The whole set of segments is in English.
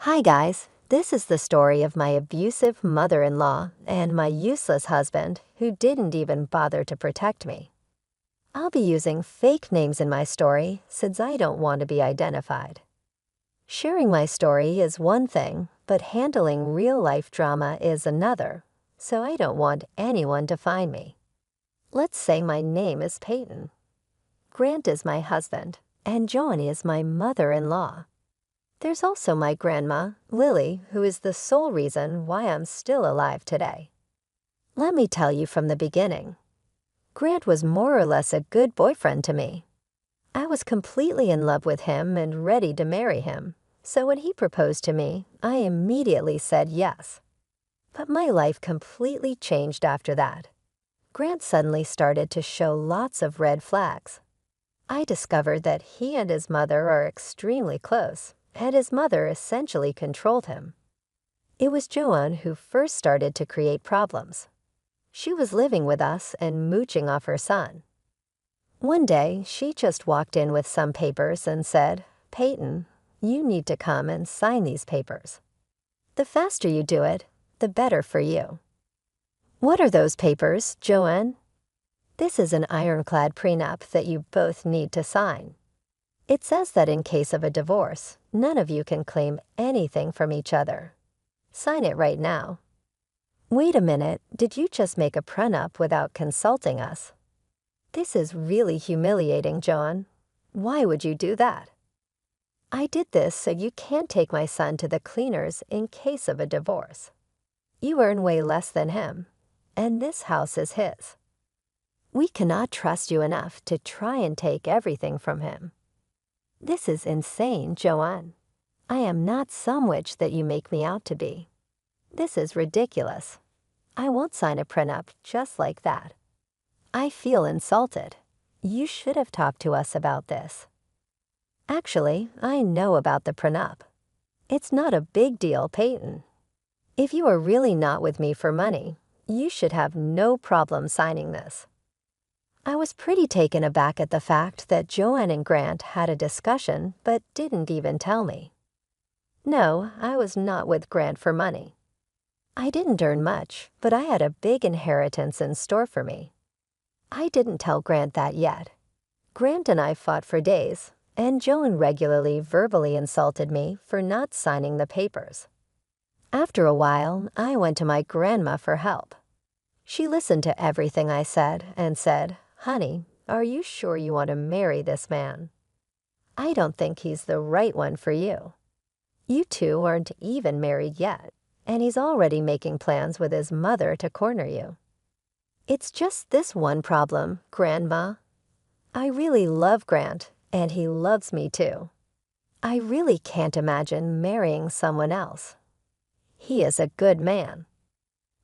Hi guys, this is the story of my abusive mother-in-law and my useless husband who didn't even bother to protect me. I'll be using fake names in my story since I don't want to be identified. Sharing my story is one thing, but handling real-life drama is another, so I don't want anyone to find me. Let's say my name is Peyton. Grant is my husband, and Joanie is my mother-in-law. There's also my grandma, Lily, who is the sole reason why I'm still alive today. Let me tell you from the beginning. Grant was more or less a good boyfriend to me. I was completely in love with him and ready to marry him, so when he proposed to me, I immediately said yes. But my life completely changed after that. Grant suddenly started to show lots of red flags. I discovered that he and his mother are extremely close, and his mother essentially controlled him. It was Joanne who first started to create problems. She was living with us and mooching off her son. One day, she just walked in with some papers and said, "Peyton, you need to come and sign these papers. The faster you do it, the better for you." "What are those papers, Joanne?" "This is an ironclad prenup that you both need to sign. It says that in case of a divorce, none of you can claim anything from each other. Sign it right now." "Wait a minute, did you just make a prenup without consulting us?" "This is really humiliating, Joan. Why would you do that?" "I did this so you can't take my son to the cleaners in case of a divorce. You earn way less than him, and this house is his. We cannot trust you enough to try and take everything from him." "This is insane, Joanne. I am not some witch that you make me out to be. This is ridiculous. I won't sign a prenup just like that. I feel insulted. You should have talked to us about this." "Actually, I know about the prenup. It's not a big deal, Peyton. If you are really not with me for money, you should have no problem signing this." I was pretty taken aback at the fact that Joanne and Grant had a discussion but didn't even tell me. No, I was not with Grant for money. I didn't earn much, but I had a big inheritance in store for me. I didn't tell Grant that yet. Grant and I fought for days, and Joanne regularly verbally insulted me for not signing the papers. After a while, I went to my grandma for help. She listened to everything I said and said, "Honey, are you sure you want to marry this man? I don't think he's the right one for you. You two aren't even married yet, and he's already making plans with his mother to corner you. It's just this one problem, Grandma. I really love Grant, and he loves me too. I really can't imagine marrying someone else. He is a good man."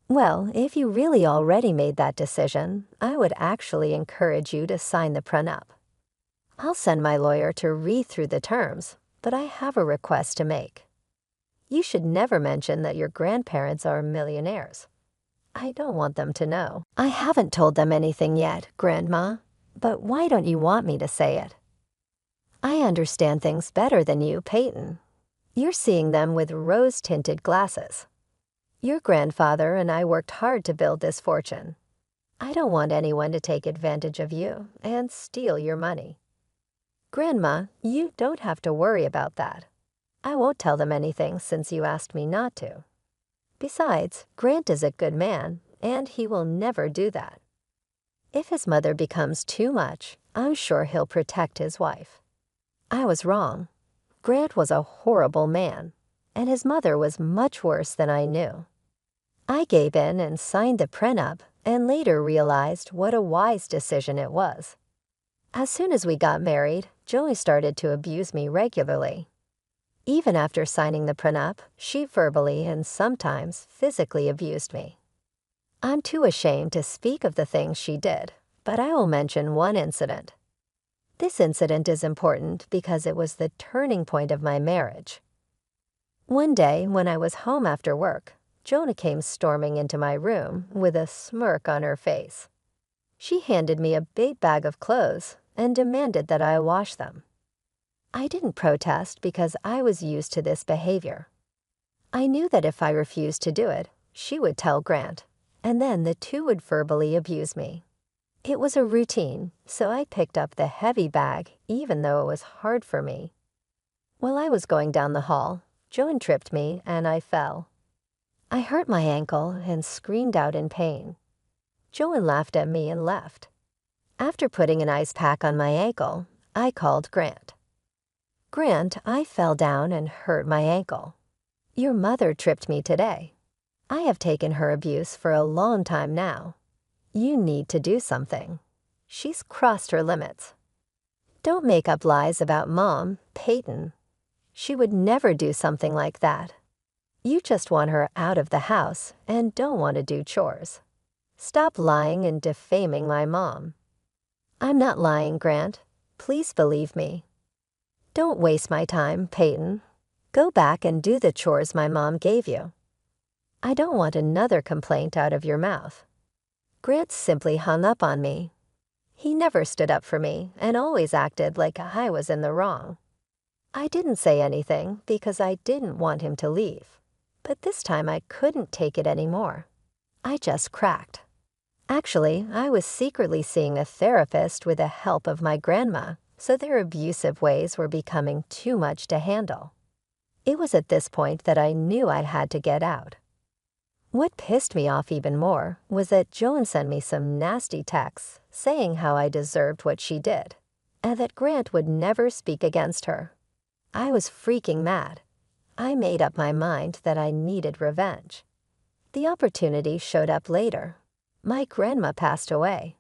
"Well, if you really already made that decision, I would actually encourage you to sign the prenup. I'll send my lawyer to read through the terms, but I have a request to make. You should never mention that your grandparents are millionaires. I don't want them to know." "I haven't told them anything yet, Grandma, but why don't you want me to say it?" "I understand things better than you, Peyton. You're seeing them with rose-tinted glasses. Your grandfather and I worked hard to build this fortune. I don't want anyone to take advantage of you and steal your money. Grandma, you don't have to worry about that. I won't tell them anything since you asked me not to. Besides, Grant is a good man, and he will never do that. If his mother becomes too much, I'm sure he'll protect his wife. I was wrong. Grant was a horrible man, and his mother was much worse than I knew. I gave in and signed the prenup and later realized what a wise decision it was. As soon as we got married, Joey started to abuse me regularly. Even after signing the prenup, she verbally and sometimes physically abused me. I'm too ashamed to speak of the things she did, but I will mention one incident. This incident is important because it was the turning point of my marriage. One day, when I was home after work, Jonah came storming into my room with a smirk on her face. She handed me a big bag of clothes and demanded that I wash them. I didn't protest because I was used to this behavior. I knew that if I refused to do it, she would tell Grant, and then the two would verbally abuse me. It was a routine, so I picked up the heavy bag even though it was hard for me. While I was going down the hall, Joan tripped me and I fell. I hurt my ankle and screamed out in pain. Joan laughed at me and left. After putting an ice pack on my ankle, I called Grant. Grant, I fell down and hurt my ankle. Your mother tripped me today. I have taken her abuse for a long time now. You need to do something. She's crossed her limits. Don't make up lies about Mom, Peyton. She would never do something like that. You just want her out of the house and don't want to do chores. Stop lying and defaming my mom. I'm not lying, Grant. Please believe me. Don't waste my time, Peyton. Go back and do the chores my mom gave you. I don't want another complaint out of your mouth. Grant simply hung up on me. He never stood up for me and always acted like I was in the wrong. I didn't say anything because I didn't want him to leave, but this time I couldn't take it anymore. I just cracked. Actually, I was secretly seeing a therapist with the help of my grandma, so their abusive ways were becoming too much to handle. It was at this point that I knew I had to get out. What pissed me off even more was that Joan sent me some nasty texts saying how I deserved what she did, and that Grant would never speak against her. I was freaking mad. I made up my mind that I needed revenge. The opportunity showed up later. My grandma passed away.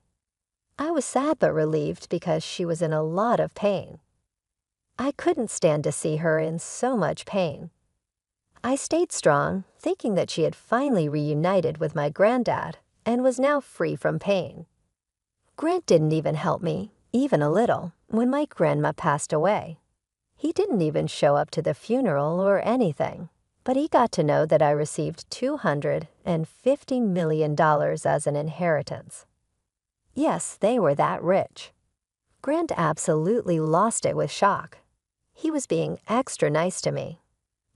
I was sad but relieved because she was in a lot of pain. I couldn't stand to see her in so much pain. I stayed strong, thinking that she had finally reunited with my granddad and was now free from pain. Grant didn't even help me, even a little, when my grandma passed away. He didn't even show up to the funeral or anything, but he got to know that I received $250 million as an inheritance. Yes, they were that rich. Grant absolutely lost it with shock. He was being extra nice to me.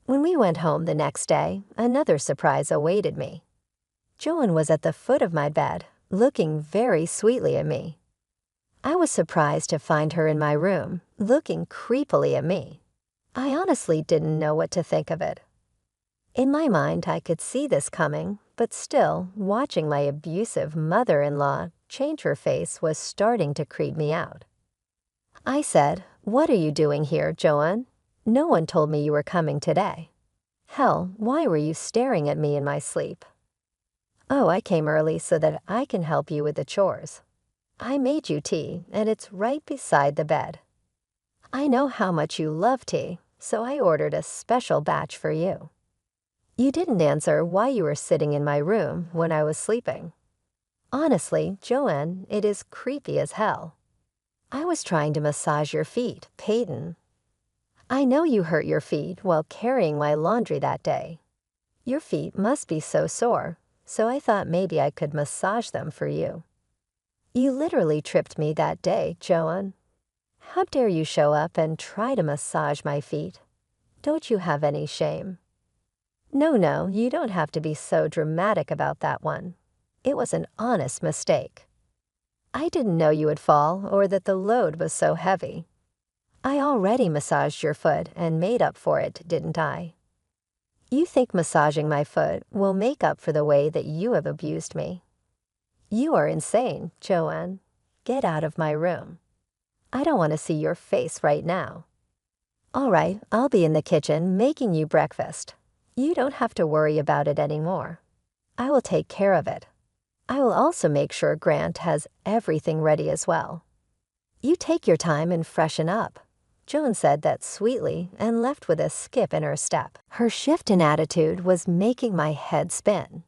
When we went home the next day, another surprise awaited me. Joan was at the foot of my bed, looking very sweetly at me. I was surprised to find her in my room, looking creepily at me. I honestly didn't know what to think of it. In my mind, I could see this coming, but still, watching my abusive mother-in-law change her face was starting to creep me out. I said, "What are you doing here, Joan? No one told me you were coming today. Hell, why were you staring at me in my sleep?" "Oh, I came early so that I can help you with the chores. I made you tea, and it's right beside the bed. I know how much you love tea, so I ordered a special batch for you. You didn't answer why you were sitting in my room when I was sleeping. Honestly, Joanne, it is creepy as hell. I was trying to massage your feet, Peyton. I know you hurt your feet while carrying my laundry that day. Your feet must be so sore, so I thought maybe I could massage them for you. You literally tripped me that day, Joan. How dare you show up and try to massage my feet? Don't you have any shame?" No, you don't have to be so dramatic about that one. It was an honest mistake. I didn't know you would fall or that the load was so heavy. I already massaged your foot and made up for it, didn't I? You think massaging my foot will make up for the way that you have abused me? You are insane, Joanne. Get out of my room. I don't want to see your face right now. All right, I'll be in the kitchen making you breakfast. You don't have to worry about it anymore. I will take care of it. I will also make sure Grant has everything ready as well. You take your time and freshen up." Joan said that sweetly and left with a skip in her step. Her shift in attitude was making my head spin.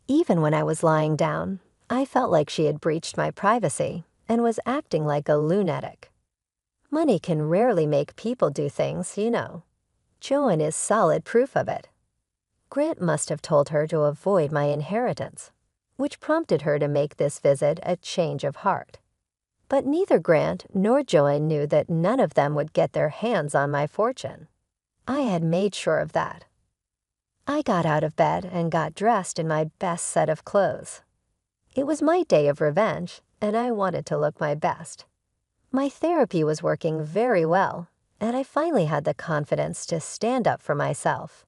Even when I was lying down, I felt like she had breached my privacy and was acting like a lunatic. Money can rarely make people do things, you know. Joan is solid proof of it. Grant must have told her to avoid my inheritance, which prompted her to make this visit a change of heart. But neither Grant nor Joan knew that none of them would get their hands on my fortune. I had made sure of that. I got out of bed and got dressed in my best set of clothes. It was my day of revenge, and I wanted to look my best. My therapy was working very well, and I finally had the confidence to stand up for myself.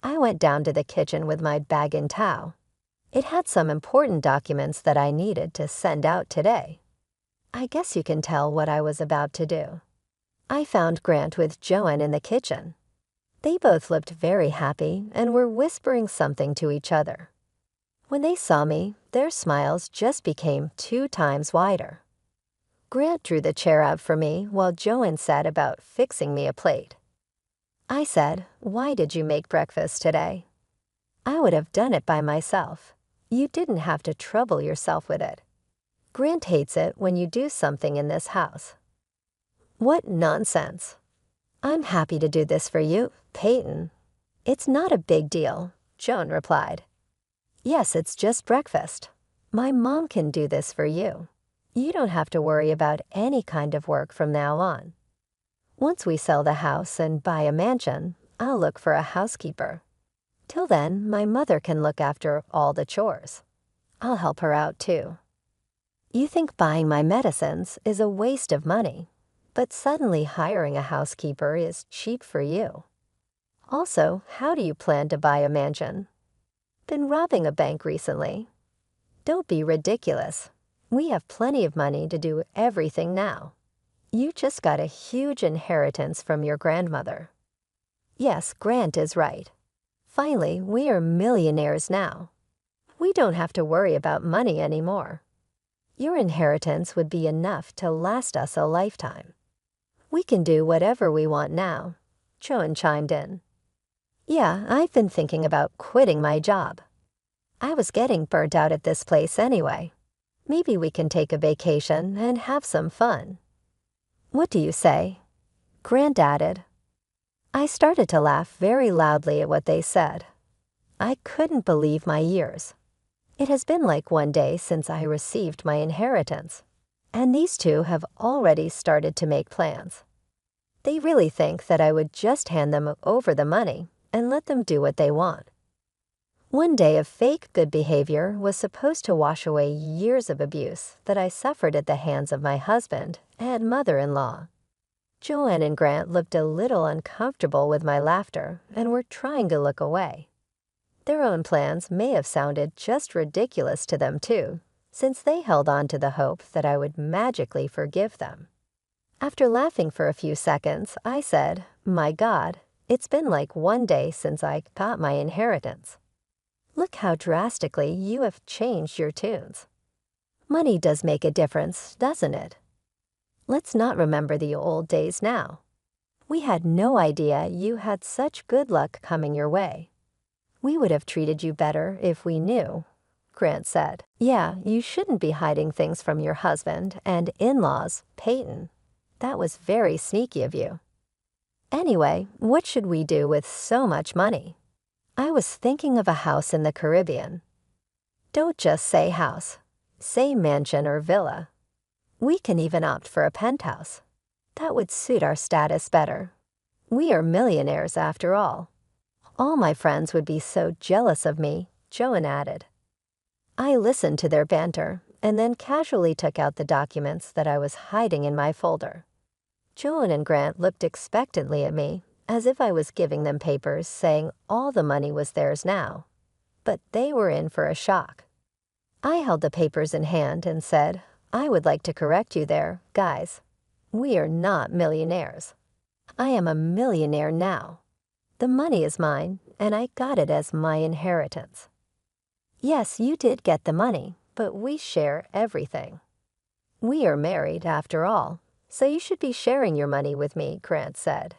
I went down to the kitchen with my bag and towel. It had some important documents that I needed to send out today. I guess you can tell what I was about to do. I found Grant with Joanne in the kitchen. They both looked very happy and were whispering something to each other. When they saw me, their smiles just became 2 times wider. Grant drew the chair out for me while Joanne sat about fixing me a plate. I said, "Why did you make breakfast today?" "I would have done it by myself. You didn't have to trouble yourself with it. Grant hates it when you do something in this house." "What nonsense." "I'm happy to do this for you, Peyton." "It's not a big deal," Joan replied. "Yes, it's just breakfast. My mom can do this for you. You don't have to worry about any kind of work from now on. Once we sell the house and buy a mansion, I'll look for a housekeeper. Till then, my mother can look after all the chores. I'll help her out too. You think buying my medicines is a waste of money, but suddenly hiring a housekeeper is cheap for you. Also, how do you plan to buy a mansion? Been robbing a bank recently? Don't be ridiculous. We have plenty of money to do everything now. You just got a huge inheritance from your grandmother." Yes, Grant is right. Finally, we are millionaires now. We don't have to worry about money anymore. Your inheritance would be enough to last us a lifetime. We can do whatever we want now, Joan chimed in. Yeah, I've been thinking about quitting my job. I was getting burnt out at this place anyway. Maybe we can take a vacation and have some fun. What do you say? Grant added. I started to laugh very loudly at what they said. I couldn't believe my ears. It has been like 1 day since I received my inheritance, and these two have already started to make plans. They really think that I would just hand them over the money and let them do what they want. 1 day of fake good behavior was supposed to wash away years of abuse that I suffered at the hands of my husband and mother-in-law. Joanne and Grant looked a little uncomfortable with my laughter and were trying to look away. Their own plans may have sounded just ridiculous to them too, since they held on to the hope that I would magically forgive them. After laughing for a few seconds, I said, "My God, it's been like 1 day since I got my inheritance. Look how drastically you have changed your tunes. Money does make a difference, doesn't it? Let's not remember the old days now. We had no idea you had such good luck coming your way. We would have treated you better if we knew," Grant said. Yeah, you shouldn't be hiding things from your husband and in-laws, Peyton. That was very sneaky of you. Anyway, what should we do with so much money? I was thinking of a house in the Caribbean. Don't just say house. Say mansion or villa. We can even opt for a penthouse. That would suit our status better. We are millionaires after all. All my friends would be so jealous of me, Joan added. I listened to their banter and then casually took out the documents that I was hiding in my folder. Joan and Grant looked expectantly at me, as if I was giving them papers saying all the money was theirs now. But they were in for a shock. I held the papers in hand and said, I would like to correct you there, guys. We are not millionaires. I am a millionaire now. The money is mine, and I got it as my inheritance. Yes, you did get the money, but we share everything. We are married, after all, so you should be sharing your money with me, Grant said.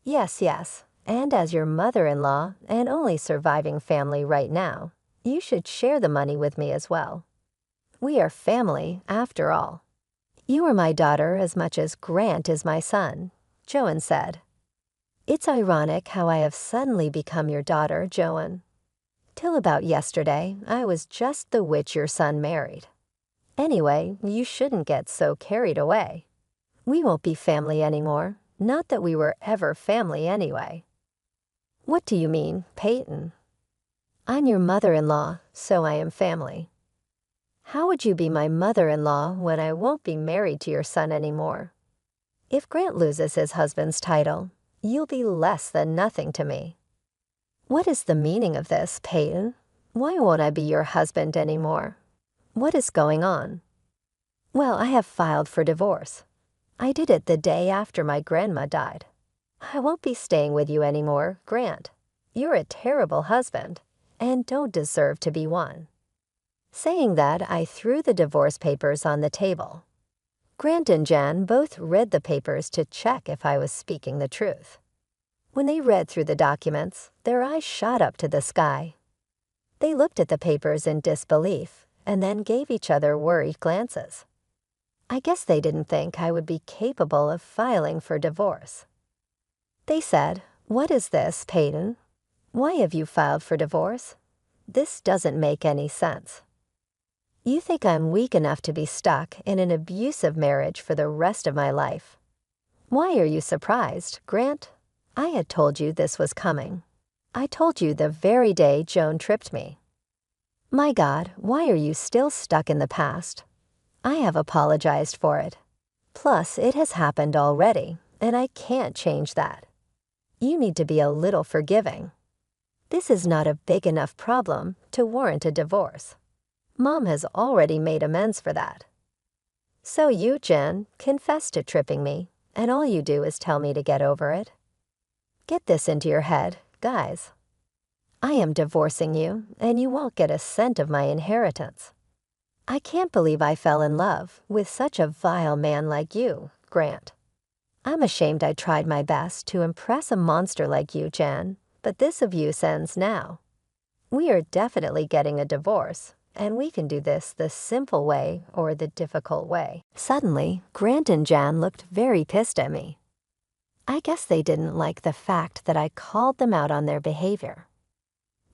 Yes, and as your mother-in-law and only surviving family right now, you should share the money with me as well. We are family, after all. You are my daughter as much as Grant is my son, Joan said. It's ironic how I have suddenly become your daughter, Joan. Till about yesterday, I was just the witch your son married. Anyway, you shouldn't get so carried away. We won't be family anymore, not that we were ever family anyway. What do you mean, Peyton? I'm your mother-in-law, so I am family. How would you be my mother-in-law when I won't be married to your son anymore? If Grant loses his husband's title, you'll be less than nothing to me. What is the meaning of this, Peyton? Why won't I be your husband anymore? What is going on? Well, I have filed for divorce. I did it the day after my grandma died. I won't be staying with you anymore, Grant. You're a terrible husband and don't deserve to be one. Saying that, I threw the divorce papers on the table. Grant and Jan both read the papers to check if I was speaking the truth. When they read through the documents, their eyes shot up to the sky. They looked at the papers in disbelief and then gave each other worried glances. I guess they didn't think I would be capable of filing for divorce. They said, "What is this, Peyton? Why have you filed for divorce? This doesn't make any sense. You think I'm weak enough to be stuck in an abusive marriage for the rest of my life. Why are you surprised, Grant? I had told you this was coming. I told you the very day Joan tripped me. My God, why are you still stuck in the past? I have apologized for it. Plus, it has happened already, and I can't change that. You need to be a little forgiving. This is not a big enough problem to warrant a divorce. Mom has already made amends for that. So you, Jen, confess to tripping me, and all you do is tell me to get over it. Get this into your head, guys. I am divorcing you, and you won't get a cent of my inheritance. I can't believe I fell in love with such a vile man like you, Grant. I'm ashamed I tried my best to impress a monster like you, Jan, but this abuse ends now. We are definitely getting a divorce, and we can do this the simple way or the difficult way." Suddenly, Grant and Jan looked very pissed at me. I guess they didn't like the fact that I called them out on their behavior.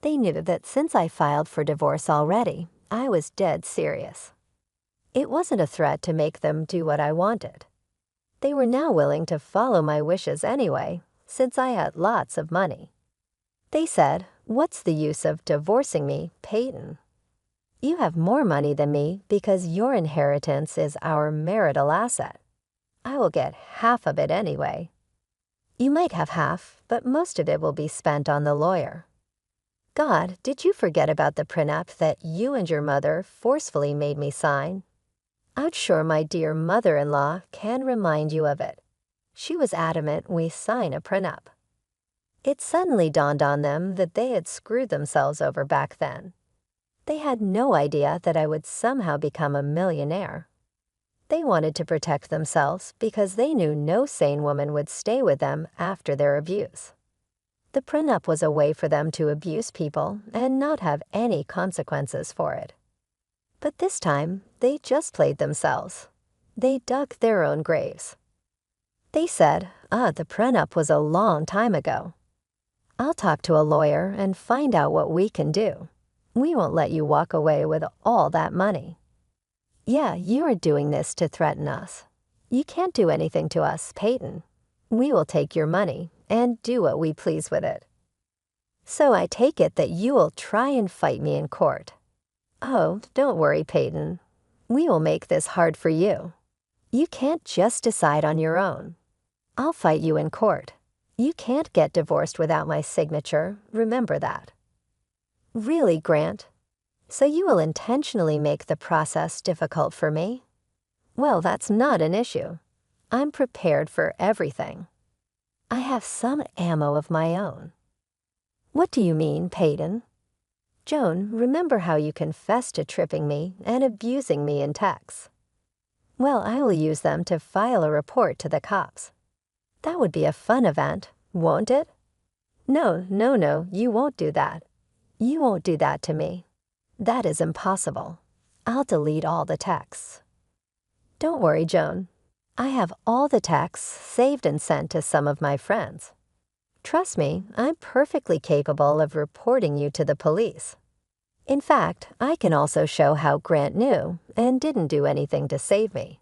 They knew that since I filed for divorce already, I was dead serious. It wasn't a threat to make them do what I wanted. They were now willing to follow my wishes anyway, since I had lots of money. They said, "What's the use of divorcing me, Peyton? You have more money than me because your inheritance is our marital asset. I will get half of it anyway. You might have half, but most of it will be spent on the lawyer. God, did you forget about the prenup that you and your mother forcefully made me sign? I'm sure my dear mother-in-law can remind you of it. She was adamant we sign a prenup." It suddenly dawned on them that they had screwed themselves over back then. They had no idea that I would somehow become a millionaire. They wanted to protect themselves because they knew no sane woman would stay with them after their abuse. The prenup was a way for them to abuse people and not have any consequences for it. But this time, they just played themselves. They dug their own graves. They said, the prenup was a long time ago. I'll talk to a lawyer and find out what we can do. We won't let you walk away with all that money. Yeah, you are doing this to threaten us. You can't do anything to us, Peyton. We will take your money and do what we please with it. So I take it that you will try and fight me in court. Oh, don't worry, Peyton. We will make this hard for you. You can't just decide on your own. I'll fight you in court. You can't get divorced without my signature, remember that. Really, Grant? So you will intentionally make the process difficult for me? Well, that's not an issue. I'm prepared for everything. I have some ammo of my own. What do you mean, Peyton? Joan, remember how you confessed to tripping me and abusing me in texts? Well, I will use them to file a report to the cops. That would be a fun event, won't it? No, you won't do that. You won't do that to me. That is impossible. I'll delete all the texts. Don't worry, Joan. I have all the texts saved and sent to some of my friends. Trust me, I'm perfectly capable of reporting you to the police. In fact, I can also show how Grant knew and didn't do anything to save me.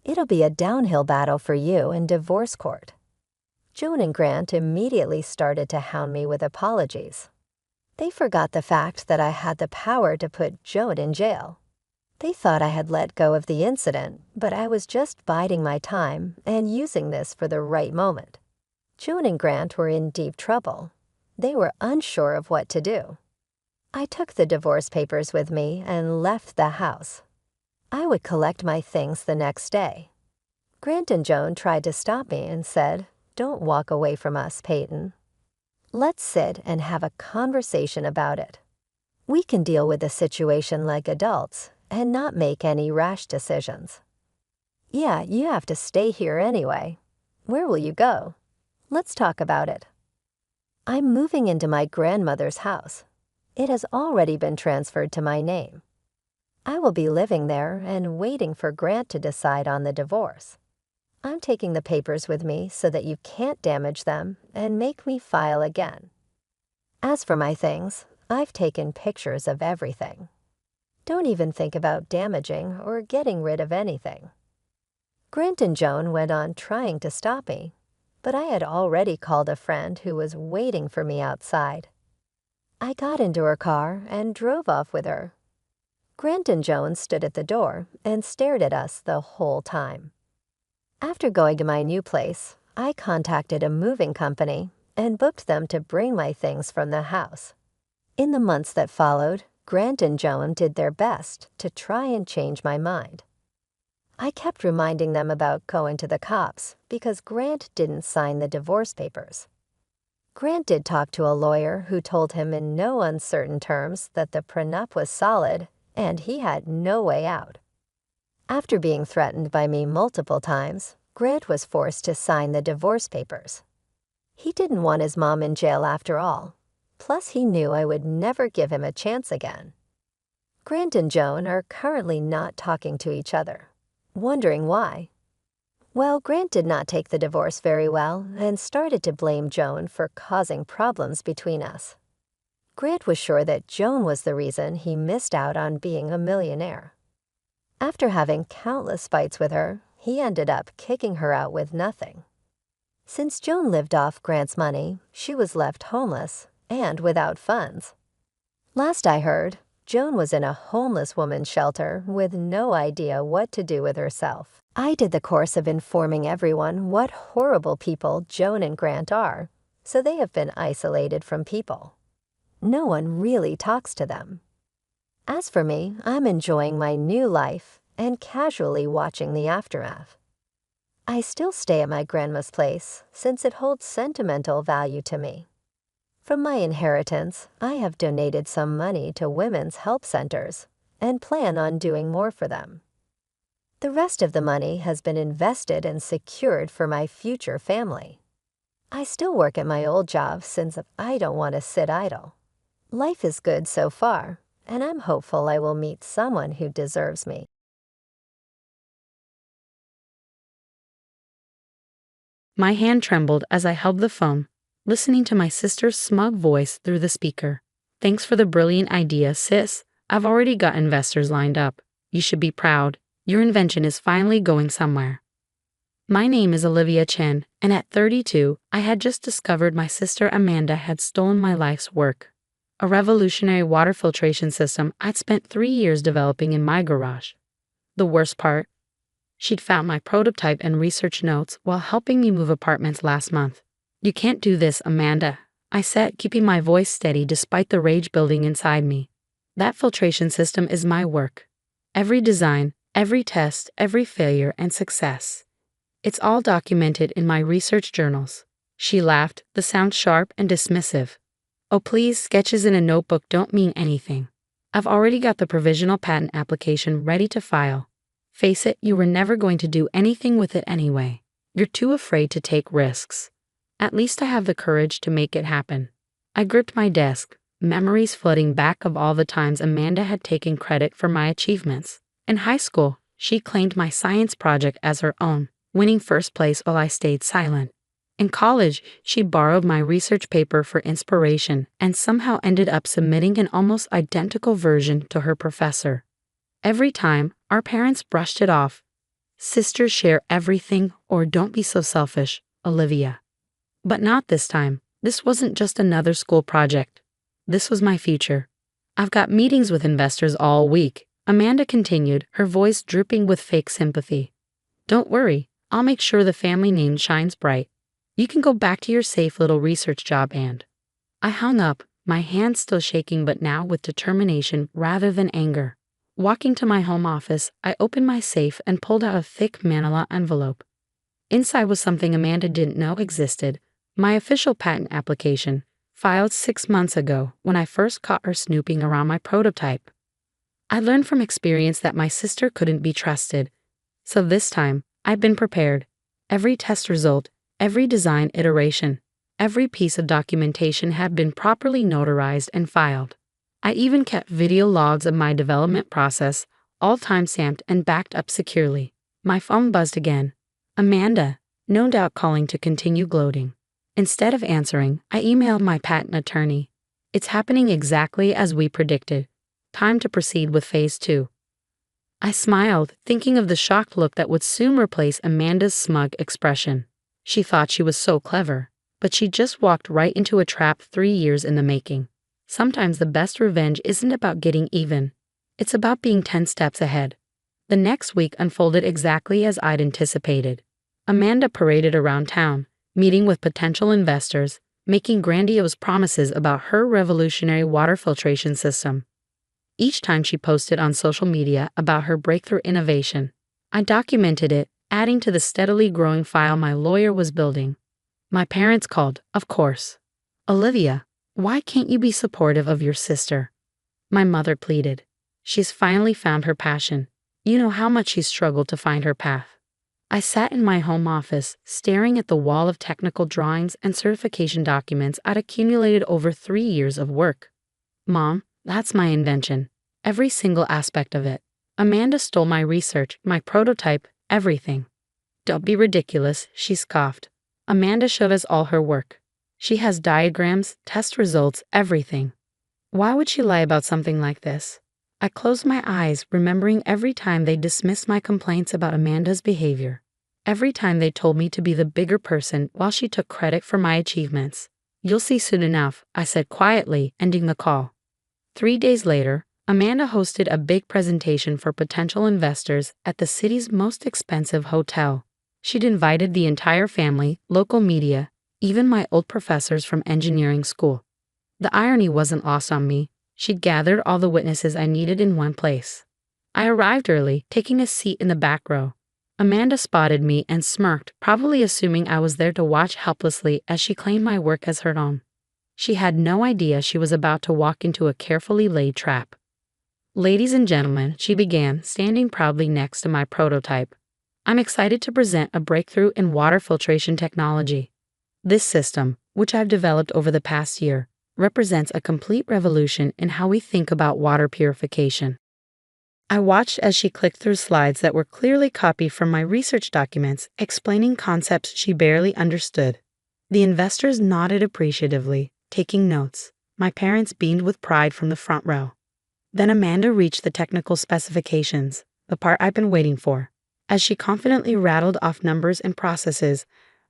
It'll be a downhill battle for you in divorce court. Joan and Grant immediately started to hound me with apologies. They forgot the fact that I had the power to put Joan in jail. They thought I had let go of the incident, but I was just biding my time and using this for the right moment. Joan and Grant were in deep trouble. They were unsure of what to do. I took the divorce papers with me and left the house. I would collect my things the next day. Grant and Joan tried to stop me and said, "Don't walk away from us, Peyton. Let's sit and have a conversation about it. We can deal with the situation like adults and not make any rash decisions." "Yeah, you have to stay here anyway. Where will you go? Let's talk about it." "I'm moving into my grandmother's house. It has already been transferred to my name. I will be living there and waiting for Grant to decide on the divorce. I'm taking the papers with me so that you can't damage them and make me file again. As for my things, I've taken pictures of everything. Don't even think about damaging or getting rid of anything." Grant and Joan went on trying to stop me, but I had already called a friend who was waiting for me outside. I got into her car and drove off with her. Grant and Joan stood at the door and stared at us the whole time. After going to my new place, I contacted a moving company and booked them to bring my things from the house. In the months that followed, Grant and Joan did their best to try and change my mind. I kept reminding them about going to the cops because Grant didn't sign the divorce papers. Grant did talk to a lawyer who told him in no uncertain terms that the prenup was solid and he had no way out. After being threatened by me multiple times, Grant was forced to sign the divorce papers. He didn't want his mom in jail after all. Plus, he knew I would never give him a chance again. Grant and Joan are currently not talking to each other. Wondering why? Well, Grant did not take the divorce very well and started to blame Joan for causing problems between us. Grant was sure that Joan was the reason he missed out on being a millionaire. After having countless fights with her, he ended up kicking her out with nothing. Since Joan lived off Grant's money, she was left homeless and without funds. Last I heard, Joan was in a homeless woman's shelter with no idea what to do with herself. I did the course of informing everyone what horrible people Joan and Grant are, so they have been isolated from people. No one really talks to them. As for me, I'm enjoying my new life and casually watching the aftermath. I still stay at my grandma's place since it holds sentimental value to me. From my inheritance, I have donated some money to women's help centers and plan on doing more for them. The rest of the money has been invested and secured for my future family. I still work at my old job since I don't want to sit idle. Life is good so far, and I'm hopeful I will meet someone who deserves me. My hand trembled as I held the phone, listening to my sister's smug voice through the speaker. "Thanks for the brilliant idea, sis. I've already got investors lined up. You should be proud. Your invention is finally going somewhere." My name is Olivia Chen, and at 32, I had just discovered my sister Amanda had stolen my life's work. A revolutionary water filtration system I'd spent 3 years developing in my garage. The worst part? She'd found my prototype and research notes while helping me move apartments last month. "You can't do this, Amanda," I said, keeping my voice steady despite the rage building inside me. "That filtration system is my work. Every design, every test, every failure and success. It's all documented in my research journals." She laughed, the sound sharp and dismissive. "Oh please, sketches in a notebook don't mean anything. I've already got the provisional patent application ready to file. Face it, you were never going to do anything with it anyway. You're too afraid to take risks. At least I have the courage to make it happen." I gripped my desk, memories flooding back of all the times Amanda had taken credit for my achievements. In high school, she claimed my science project as her own, winning first place while I stayed silent. In college, she borrowed my research paper for inspiration and somehow ended up submitting an almost identical version to her professor. Every time, our parents brushed it off. "Sisters share everything," or "don't be so selfish, Olivia." But not this time. This wasn't just another school project. This was my future. I've got meetings with investors all week, Amanda continued, her voice dripping with fake sympathy. Don't worry, I'll make sure the family name shines bright. You can go back to your safe little research job and... I hung up, my hands still shaking but now with determination rather than anger. Walking to my home office, I opened my safe and pulled out a thick manila envelope. Inside was something Amanda didn't know existed, my official patent application, filed 6 months ago when I first caught her snooping around my prototype. I learned from experience that my sister couldn't be trusted, so this time, I'd been prepared. Every test result, every design iteration, every piece of documentation had been properly notarized and filed. I even kept video logs of my development process, all time-stamped and backed up securely. My phone buzzed again. Amanda, no doubt calling to continue gloating. Instead of answering, I emailed my patent attorney. It's happening exactly as we predicted. Time to proceed with phase 2. I smiled, thinking of the shocked look that would soon replace Amanda's smug expression. She thought she was so clever, but she just walked right into a trap 3 years in the making. Sometimes the best revenge isn't about getting even. It's about being 10 steps ahead. The next week unfolded exactly as I'd anticipated. Amanda paraded around town, meeting with potential investors, making grandiose promises about her revolutionary water filtration system. Each time she posted on social media about her breakthrough innovation, I documented it, adding to the steadily growing file my lawyer was building. My parents called, of course. Olivia, why can't you be supportive of your sister? My mother pleaded. She's finally found her passion. You know how much she's struggled to find her path. I sat in my home office, staring at the wall of technical drawings and certification documents I'd accumulated over 3 years of work. Mom, that's my invention. Every single aspect of it. Amanda stole my research, my prototype, everything. Don't be ridiculous, she scoffed. Amanda showed us all her work. She has diagrams, test results, everything. Why would she lie about something like this? I closed my eyes, remembering every time they dismissed my complaints about Amanda's behavior. Every time they told me to be the bigger person while she took credit for my achievements. You'll see soon enough, I said quietly, ending the call. 3 days later, Amanda hosted a big presentation for potential investors at the city's most expensive hotel. She'd invited the entire family, local media, even my old professors from engineering school. The irony wasn't lost on me. She'd gathered all the witnesses I needed in one place. I arrived early, taking a seat in the back row. Amanda spotted me and smirked, probably assuming I was there to watch helplessly as she claimed my work as her own. She had no idea she was about to walk into a carefully laid trap. Ladies and gentlemen, she began, standing proudly next to my prototype. I'm excited to present a breakthrough in water filtration technology. This system, which I've developed over the past year, represents a complete revolution in how we think about water purification. I watched as she clicked through slides that were clearly copied from my research documents, explaining concepts she barely understood. The investors nodded appreciatively, taking notes. My parents beamed with pride from the front row. Then Amanda reached the technical specifications, the part I've been waiting for. As she confidently rattled off numbers and processes,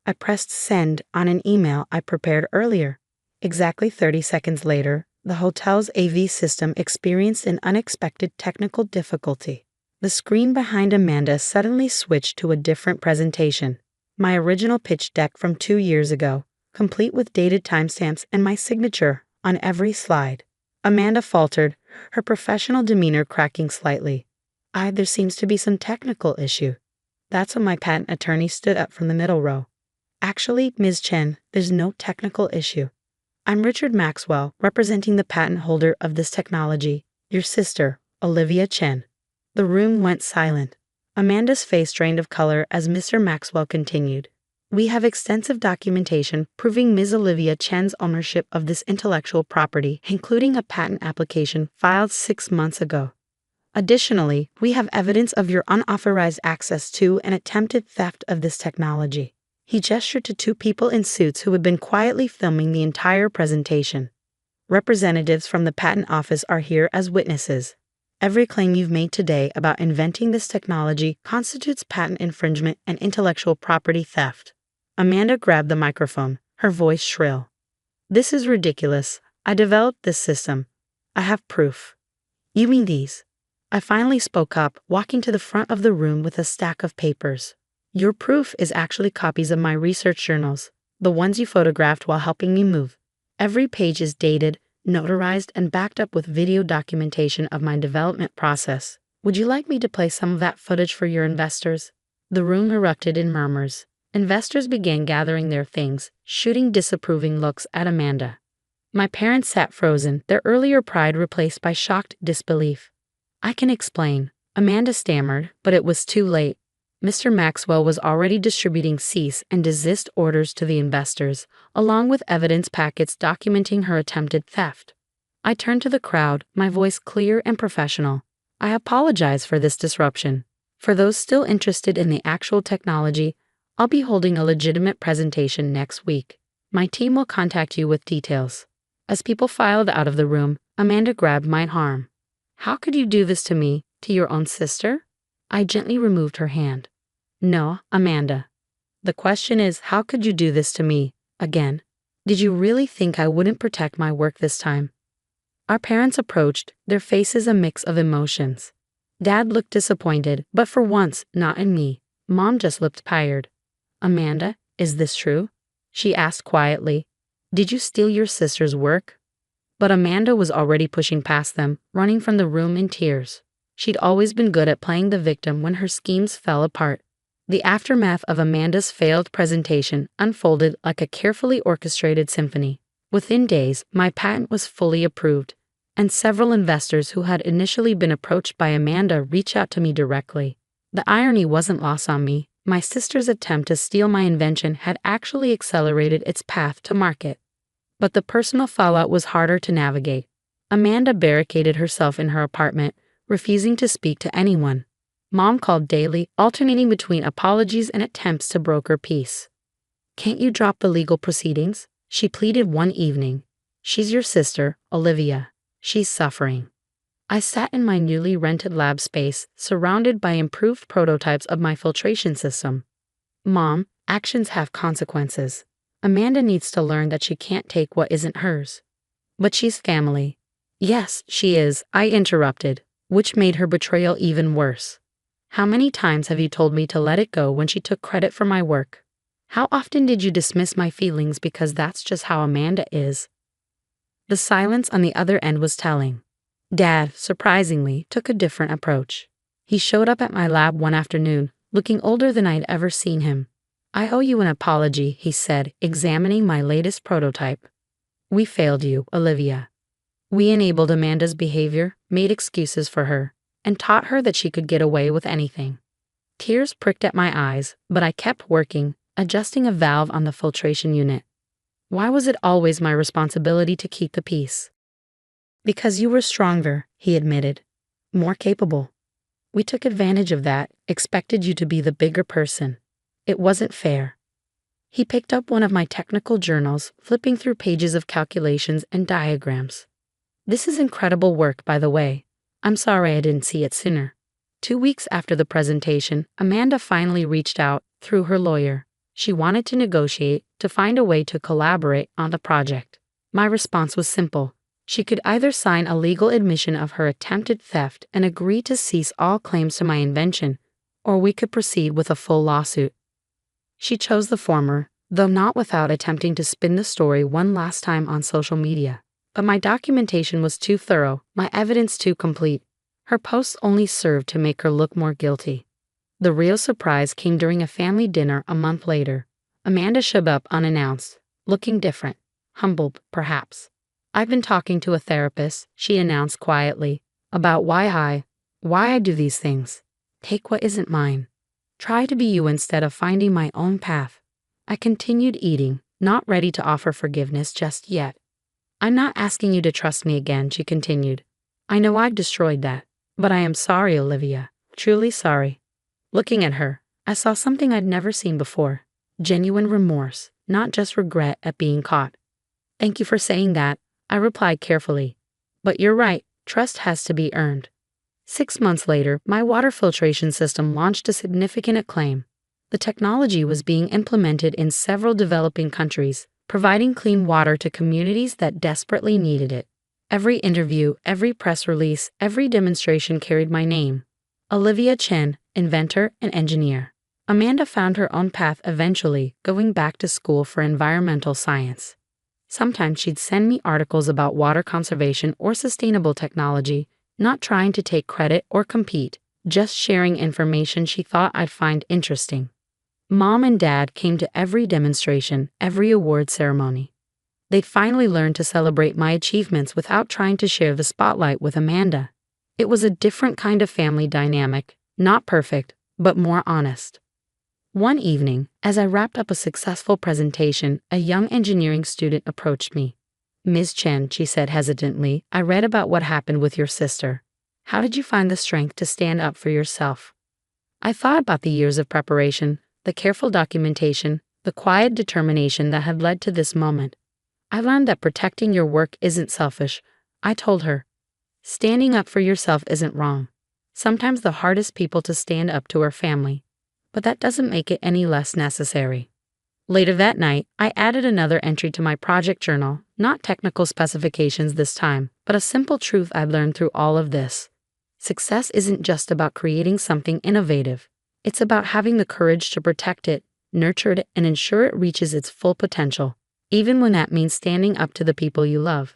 I pressed send on an email I prepared earlier. Exactly 30 seconds later, the hotel's AV system experienced an unexpected technical difficulty. The screen behind Amanda suddenly switched to a different presentation. My original pitch deck from 2 years ago, complete with dated timestamps and my signature on every slide. Amanda faltered, her professional demeanor cracking slightly. There seems to be some technical issue. That's when my patent attorney stood up from the middle row. Actually, Ms. Chen, there's no technical issue. I'm Richard Maxwell, representing the patent holder of this technology, your sister, Olivia Chen. The room went silent. Amanda's face drained of color as Mr. Maxwell continued. We have extensive documentation proving Ms. Olivia Chen's ownership of this intellectual property, including a patent application filed 6 months ago. Additionally, we have evidence of your unauthorized access to and attempted theft of this technology. He gestured to 2 people in suits who had been quietly filming the entire presentation. Representatives from the patent office are here as witnesses. Every claim you've made today about inventing this technology constitutes patent infringement and intellectual property theft. Amanda grabbed the microphone, her voice shrill. This is ridiculous. I developed this system. I have proof. You mean these? I finally spoke up, walking to the front of the room with a stack of papers. Your proof is actually copies of my research journals, the ones you photographed while helping me move. Every page is dated, notarized, and backed up with video documentation of my development process. Would you like me to play some of that footage for your investors? The room erupted in murmurs. Investors began gathering their things, shooting disapproving looks at Amanda. My parents sat frozen, their earlier pride replaced by shocked disbelief. I can explain, Amanda stammered, but it was too late. Mr. Maxwell was already distributing cease and desist orders to the investors, along with evidence packets documenting her attempted theft. I turned to the crowd, my voice clear and professional. I apologize for this disruption. For those still interested in the actual technology, I'll be holding a legitimate presentation next week. My team will contact you with details. As people filed out of the room, Amanda grabbed my arm. How could you do this to me, to your own sister? I gently removed her hand. No, Amanda. The question is, how could you do this to me, again? Did you really think I wouldn't protect my work this time? Our parents approached, their faces a mix of emotions. Dad looked disappointed, but for once, not in me. Mom just looked tired. Amanda, is this true? She asked quietly. Did you steal your sister's work? But Amanda was already pushing past them, running from the room in tears. She'd always been good at playing the victim when her schemes fell apart. The aftermath of Amanda's failed presentation unfolded like a carefully orchestrated symphony. Within days, my patent was fully approved, and several investors who had initially been approached by Amanda reached out to me directly. The irony wasn't lost on me. My sister's attempt to steal my invention had actually accelerated its path to market. But the personal fallout was harder to navigate. Amanda barricaded herself in her apartment, refusing to speak to anyone. Mom called daily, alternating between apologies and attempts to broker peace. Can't you drop the legal proceedings? She pleaded one evening. She's your sister, Olivia. She's suffering. I sat in my newly rented lab space, surrounded by improved prototypes of my filtration system. Mom, actions have consequences. Amanda needs to learn that she can't take what isn't hers. But she's family. Yes, she is, I interrupted, which made her betrayal even worse. How many times have you told me to let it go when she took credit for my work? How often did you dismiss my feelings because that's just how Amanda is? The silence on the other end was telling. Dad, surprisingly, took a different approach. He showed up at my lab one afternoon, looking older than I'd ever seen him. I owe you an apology, he said, examining my latest prototype. We failed you, Olivia. We enabled Amanda's behavior, made excuses for her, and taught her that she could get away with anything. Tears pricked at my eyes, but I kept working, adjusting a valve on the filtration unit. Why was it always my responsibility to keep the peace? Because you were stronger, he admitted. More capable. We took advantage of that, expected you to be the bigger person. It wasn't fair. He picked up one of my technical journals, flipping through pages of calculations and diagrams. This is incredible work, by the way. I'm sorry I didn't see it sooner. 2 weeks after the presentation, Amanda finally reached out, through her lawyer. She wanted to negotiate, to find a way to collaborate on the project. My response was simple. She could either sign a legal admission of her attempted theft and agree to cease all claims to my invention, or we could proceed with a full lawsuit. She chose the former, though not without attempting to spin the story one last time on social media. But my documentation was too thorough, my evidence too complete. Her posts only served to make her look more guilty. The real surprise came during a family dinner a month later. Amanda showed up unannounced, looking different, humbled, perhaps. I've been talking to a therapist, she announced quietly, about why I do these things. Take what isn't mine. Try to be you instead of finding my own path. I continued eating, not ready to offer forgiveness just yet. I'm not asking you to trust me again, she continued. I know I've destroyed that, but I am sorry, Olivia, truly sorry. Looking at her, I saw something I'd never seen before. Genuine remorse, not just regret at being caught. Thank you for saying that, I replied carefully. But you're right, trust has to be earned. 6 months later, my water filtration system launched to significant acclaim. The technology was being implemented in several developing countries, providing clean water to communities that desperately needed it. Every interview, every press release, every demonstration carried my name. Olivia Chen, inventor and engineer. Amanda found her own path eventually, going back to school for environmental science. Sometimes she'd send me articles about water conservation or sustainable technology, not trying to take credit or compete, just sharing information she thought I'd find interesting. Mom and Dad came to every demonstration, every award ceremony. They'd finally learned to celebrate my achievements without trying to share the spotlight with Amanda. It was a different kind of family dynamic, not perfect, but more honest. One evening, as I wrapped up a successful presentation, a young engineering student approached me. "Ms. Chen," she said hesitantly, "I read about what happened with your sister. How did you find the strength to stand up for yourself?" I thought about the years of preparation, the careful documentation, the quiet determination that had led to this moment. I learned that protecting your work isn't selfish. I told her, standing up for yourself isn't wrong. Sometimes the hardest people to stand up to are family, but that doesn't make it any less necessary. Later that night, I added another entry to my project journal, not technical specifications this time, but a simple truth I'd learned through all of this. Success isn't just about creating something innovative. It's about having the courage to protect it, nurture it, and ensure it reaches its full potential, even when that means standing up to the people you love.